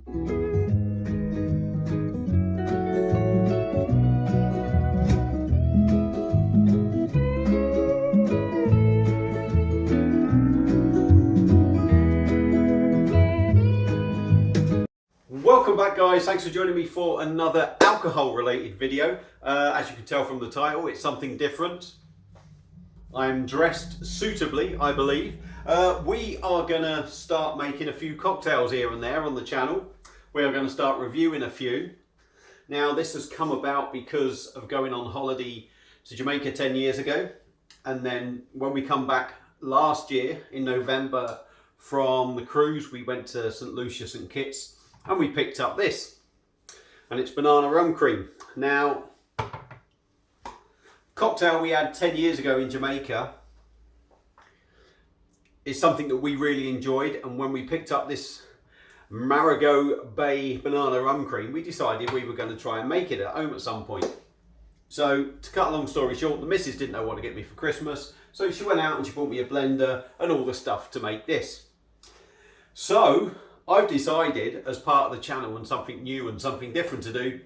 Welcome back, guys. Thanks for joining me for another alcohol related video. As you can tell from the title, it's something different. I'm dressed suitably, I believe. We are going to start making a few cocktails here and there on the channel. We are going to start reviewing a few. Now, this has come about because of going on holiday to Jamaica 10 years ago. And then when we come back last year in November from the cruise, we went to St. Lucia, St. Kitts, and we picked up this. And it's banana rum cream. Now, cocktail we had 10 years ago in Jamaica is something that we really enjoyed, and when we picked up this Marigot Bay banana rum cream, we decided we were going to try and make it at home at some point. So to cut a long story short, the missus didn't know what to get me for Christmas, so she went out and she bought me a blender and all the stuff to make this. So I've decided, as part of the channel and something new and something different to do,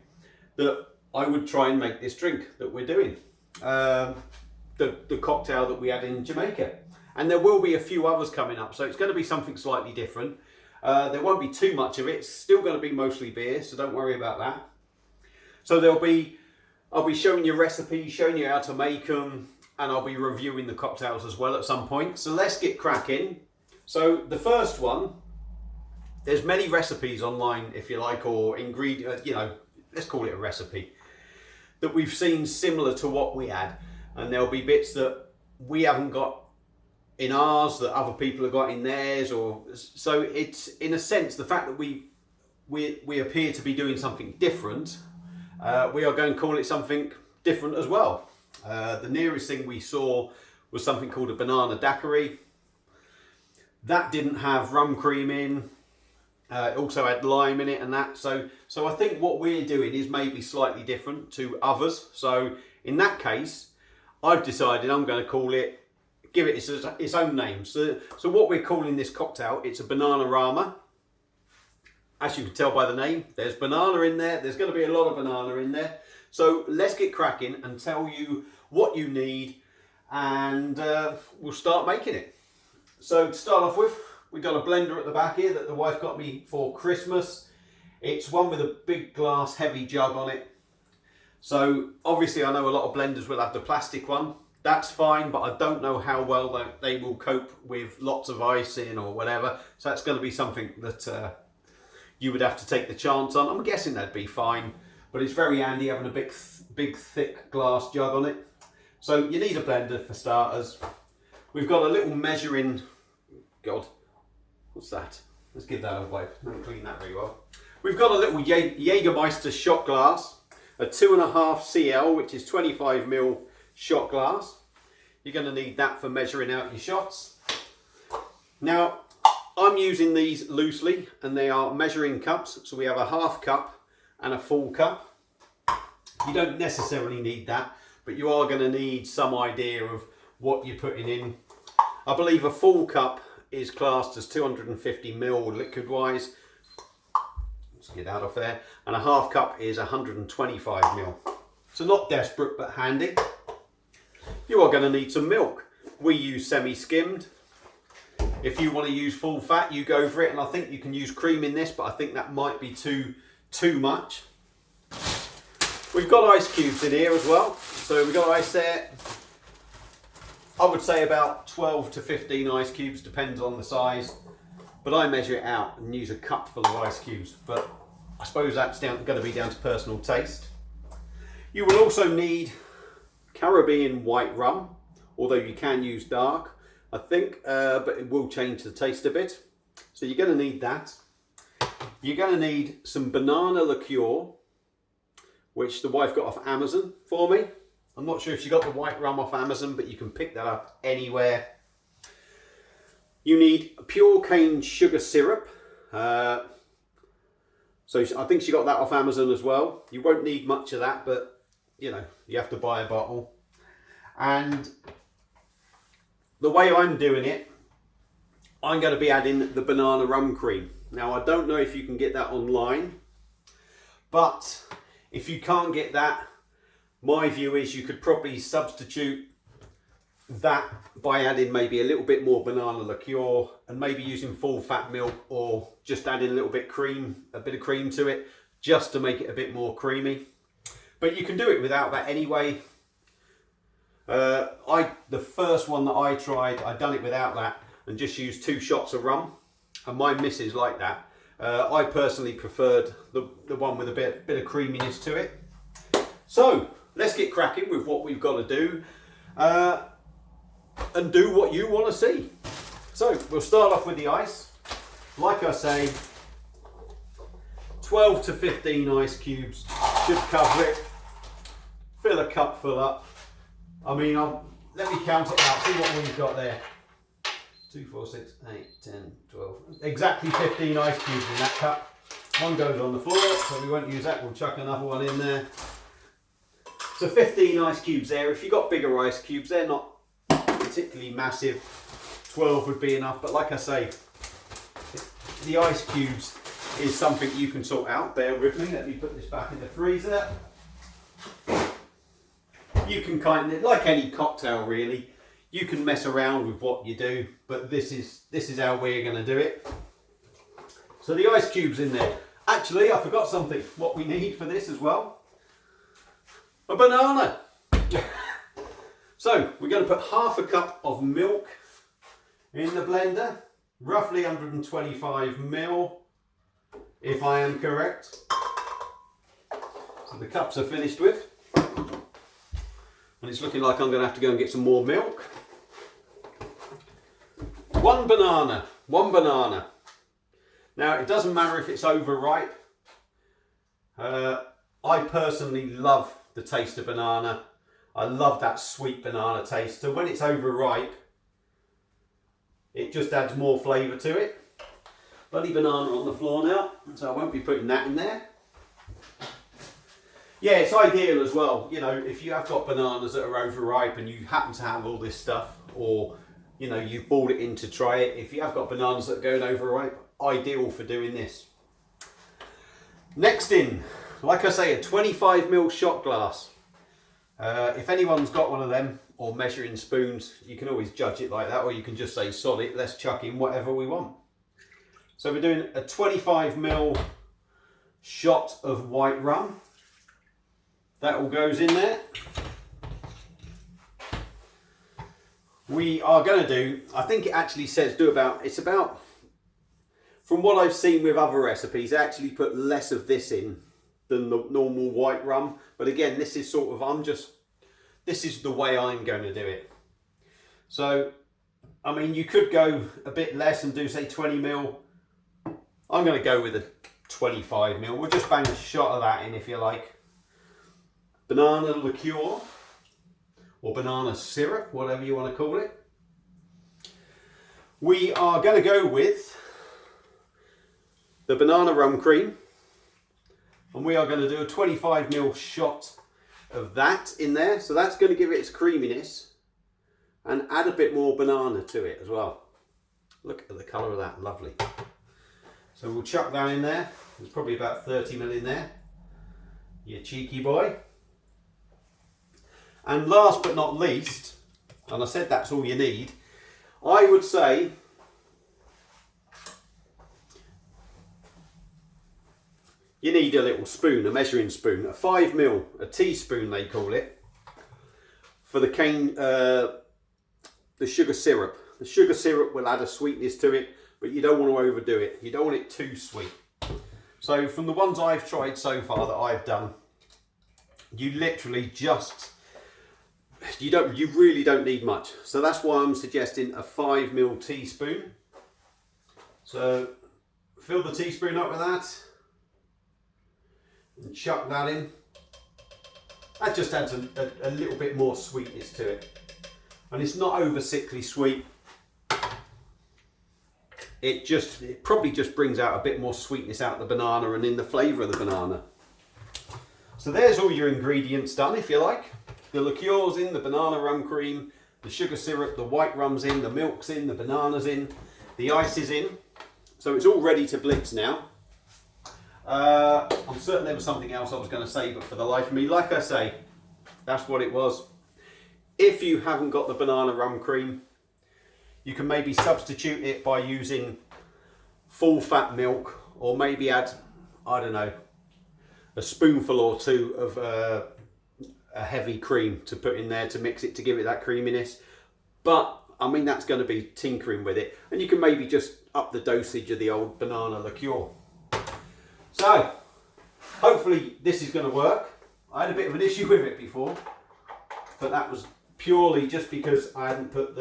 that I would try and make this drink that we're doing. The cocktail that we had in Jamaica. And there will be a few others coming up, so it's going to be something slightly different. There won't be too much of it. It's still going to be mostly beer, so don't worry about that. So I'll be showing you recipes, showing you how to make them, and I'll be reviewing the cocktails as well at some point. So let's get cracking. So the first one, there's many recipes online, if you like, or ingredients, let's call it a recipe, that we've seen similar to what we had. And there'll be bits that we haven't got in ours that other people have got in theirs, so it's, in a sense, the fact that we appear to be doing something different, we are going to call it something different as well. The nearest thing we saw was something called a banana daiquiri. That didn't have rum cream in. It also had lime in it and that. So I think what we're doing is maybe slightly different to others. So in that case, I've decided I'm going to give it its own name. So what we're calling this cocktail, it's a Bananarama. As you can tell by the name, there's banana in there. There's going to be a lot of banana in there. So let's get cracking and tell you what you need, and we'll start making it. So to start off with, we've got a blender at the back here that the wife got me for Christmas. It's one with a big glass heavy jug on it. So obviously I know a lot of blenders will have the plastic one. That's fine, but I don't know how well they will cope with lots of ice in or whatever. So that's going to be something that you would have to take the chance on. I'm guessing that'd be fine, but it's very handy having a big thick glass jug on it. So you need a blender for starters. We've got a little measuring, God, what's that? Let's give that a wipe. Don't clean that very well. We've got a little Jägermeister shot glass, a 2.5 cl, which is 25 ml shot glass. You're going to need that for measuring out your shots. Now, I'm using these loosely, and they are measuring cups. So we have a half cup and a full cup. You don't necessarily need that, but you are going to need some idea of what you're putting in. I believe a full cup is classed as 250 ml liquid wise. Let's get that off there. And a half cup is 125 ml. So not desperate, but handy. You are going to need some milk. We use semi-skimmed. If you want to use full fat, you go for it. And I think you can use cream in this, but I think that might be too much. We've got ice cubes in here as well. So we've got ice there. I would say about 12 to 15 ice cubes, depends on the size. But I measure it out and use a cup full of ice cubes. But I suppose that's going to be down to personal taste. You will also need Caribbean white rum, although you can use dark, I think, but it will change the taste a bit. So you're going to need that. You're going to need some banana liqueur, which the wife got off Amazon for me. I'm not sure if she got the white rum off Amazon, but you can pick that up anywhere. You need pure cane sugar syrup. So I think she got that off Amazon as well. You won't need much of that, but you have to buy a bottle. And the way I'm doing it, I'm going to be adding the banana rum cream. Now I don't know if you can get that online, but if you can't get that, my view is you could probably substitute that by adding maybe a little bit more banana liqueur and maybe using full fat milk, or just adding a little bit a bit of cream to it, just to make it a bit more creamy. But you can do it without that anyway. The first one that I tried, I done it without that and just used 2 shots of rum, and my missus liked that. I personally preferred the one with a bit of creaminess to it. So let's get cracking with what we've got to do, and do what you want to see. So we'll start off with the ice. Like I say, 12 to 15 ice cubes should cover it. Fill a cup full up. I mean, let me count it out, see what we've got there. 2, 4, 6, 8, 10, 12. Exactly 15 ice cubes in that cup. One goes on the floor, so we won't use that. We'll chuck another one in there. So 15 ice cubes there. If you've got bigger ice cubes, they're not particularly massive. 12 would be enough. But like I say, the ice cubes is something you can sort out. Bear with me. Let me put this back in the freezer. You can kind of, like any cocktail really, you can mess around with what you do, but this is how we're going to do it. So the ice cubes in there. Actually, I forgot something. What we need for this as well. A banana. So we're going to put half a cup of milk in the blender, roughly 125 ml, if I am correct. So the cups are finished with. And it's looking like I'm going to have to go and get some more milk. One banana. Now it doesn't matter if it's overripe. I personally love the taste of banana. I love that sweet banana taste. So when it's overripe, it just adds more flavour to it. Bloody banana on the floor now, so I won't be putting that in there. Yeah, it's ideal as well, you know, if you have got bananas that are overripe and you happen to have all this stuff, or, you know, you've bought it in to try it, if you have got bananas that are going overripe, ideal for doing this. Next in, like I say, a 25 ml shot glass. If anyone's got one of them, or measuring spoons, you can always judge it like that, or you can just say, sod it, let's chuck in whatever we want. So we're doing a 25 ml shot of white rum. That all goes in there. We are going to do, I think it actually says it's about, from what I've seen with other recipes, they actually put less of this in than the normal white rum. But again, this is sort of, this is the way I'm going to do it. So, I mean, you could go a bit less and do, say, 20 ml. I'm going to go with a 25 ml. We'll just bang a shot of that in if you like. Banana liqueur, or banana syrup, whatever you want to call it. We are going to go with the banana rum cream, and we are going to do a 25 ml shot of that in there. So that's going to give it its creaminess and add a bit more banana to it as well. Look at the colour of that, lovely. So we'll chuck that in there. There's probably about 30 ml in there. You cheeky boy. And last but not least, and I said that's all you need, I would say you need a little spoon, a measuring spoon, a 5 ml, a teaspoon they call it, for the sugar syrup. The sugar syrup will add a sweetness to it, but you don't want to overdo it. You don't want it too sweet. So from the ones I've tried so far that I've done, you literally just, you really don't need much. So that's why I'm suggesting a 5 ml teaspoon. So fill the teaspoon up with that and chuck that in. That just adds a little bit more sweetness to it. And it's not over sickly sweet. It probably just brings out a bit more sweetness out of the banana and in the flavour of the banana. So there's all your ingredients done, if you like. The liqueur's in, the banana rum cream, the sugar syrup, the white rum's in, the milk's in, the banana's in, the ice is in. So it's all ready to blitz now. I'm certain there was something else I was going to say, but for the life of me, like I say, that's what it was. If you haven't got the banana rum cream, you can maybe substitute it by using full fat milk, or maybe add, I don't know, a spoonful or two of a heavy cream to put in there to mix it to give it that creaminess. But I mean, that's going to be tinkering with it, and you can maybe just up the dosage of the old banana liqueur. So hopefully this is going to work. I had a bit of an issue with it before, but that was purely just because I hadn't put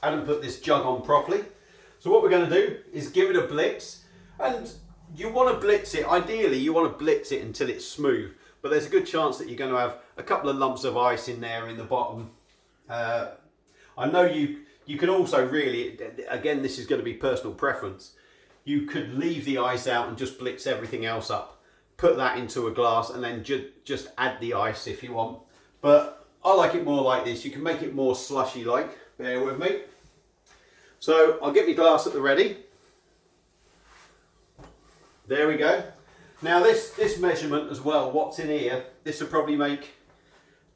this jug on properly. So what we're going to do is give it a blitz, and you want to blitz it, ideally you want to blitz it until it's smooth, but there's a good chance that you're going to have a couple of lumps of ice in there in the bottom. I know you can also really, again, this is going to be personal preference, you could leave the ice out and just blitz everything else up, put that into a glass, and then just add the ice if you want. But I like it more like this. You can make it more slushy like, bear with me. So I'll get my glass at the ready. There we go. Now this measurement as well, what's in here, this will probably make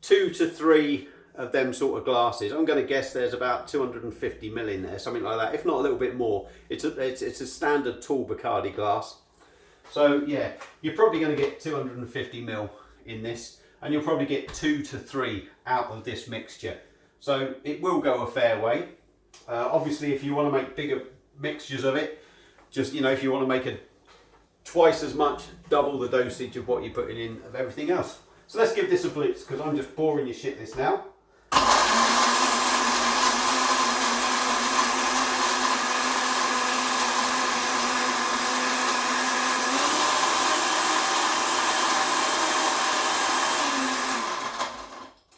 2 to 3 of them sort of glasses. I'm going to guess there's about 250 ml in there, something like that, if not a little bit more. It's a standard tall Bacardi glass. So yeah, you're probably going to get 250 ml in this, and you'll probably get 2 to 3 out of this mixture. So it will go a fair way. Obviously, if you want to make bigger mixtures of it, just, you know, if you want to make a twice as much, double the dosage of what you're putting in of everything else. So let's give this a blitz, because I'm just boring you shit this now.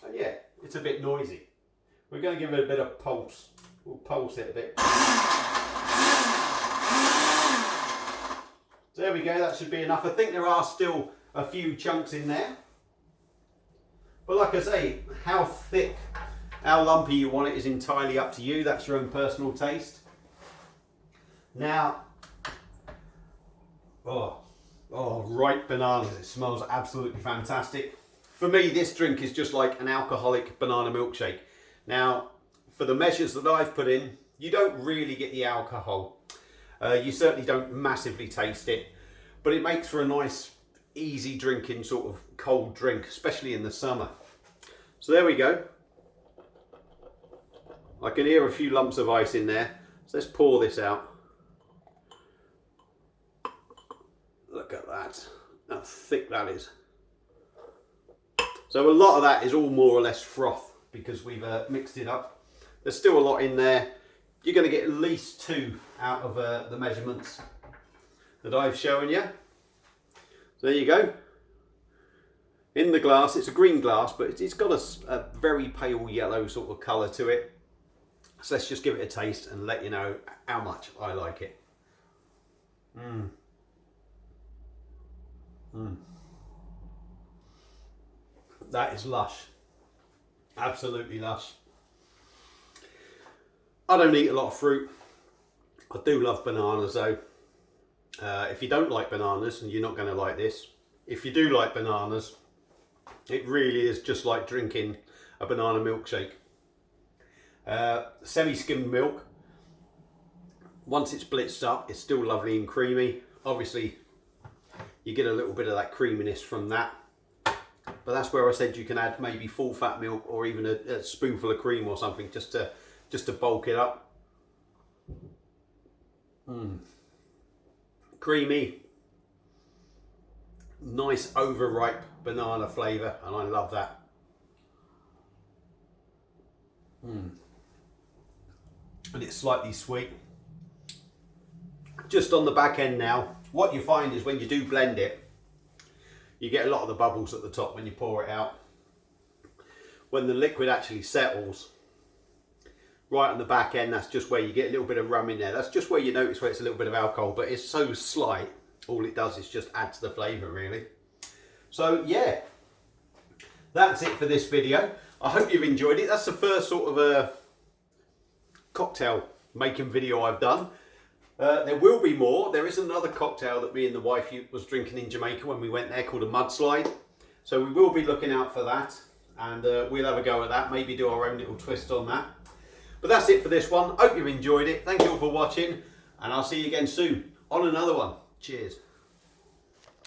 And yeah, it's a bit noisy. We're going to give it a bit of pulse. We'll pulse it a bit. So there we go, that should be enough. I think there are still a few chunks in there. But like I say, how thick, how lumpy you want it is entirely up to you. That's your own personal taste. Now, ripe bananas. It smells absolutely fantastic. For me, this drink is just like an alcoholic banana milkshake. Now, for the measures that I've put in, you don't really get the alcohol. You certainly don't massively taste it, but it makes for a nice, easy drinking sort of cold drink, especially in the summer. So there we go. I can hear a few lumps of ice in there. So let's pour this out. Look at that, how thick that is. So a lot of that is all more or less froth because we've mixed it up. There's still a lot in there. You're going to get at least 2 out of the measurements that I've shown you. So there you go. In the glass, it's a green glass, but it's got a very pale yellow sort of colour to it. So let's just give it a taste and let you know how much I like it. That is lush. Absolutely lush. I don't eat a lot of fruit. I do love bananas though. If you don't like bananas, and you're not going to like this. If you do like bananas, it really is just like drinking a banana milkshake. Semi-skimmed milk. Once it's blitzed up, it's still lovely and creamy. Obviously, you get a little bit of that creaminess from that. But that's where I said you can add maybe full fat milk or even a spoonful of cream or something just to bulk it up. Creamy, nice overripe banana flavour, and I love that. And it's slightly sweet. Just on the back end now, what you find is when you do blend it, you get a lot of the bubbles at the top when you pour it out. When the liquid actually settles, right on the back end, that's just where you get a little bit of rum in there. That's just where you notice where it's a little bit of alcohol, but it's so slight. All it does is just add to the flavour, really. So yeah, that's it for this video. I hope you've enjoyed it. That's the first sort of cocktail making video I've done. There will be more. There is another cocktail that me and the wife was drinking in Jamaica when we went there called a mudslide. So we will be looking out for that, and we'll have a go at that, maybe do our own little twist on that. But that's it for this one. Hope you've enjoyed it. Thank you all for watching, and I'll see you again soon on another one. Cheers.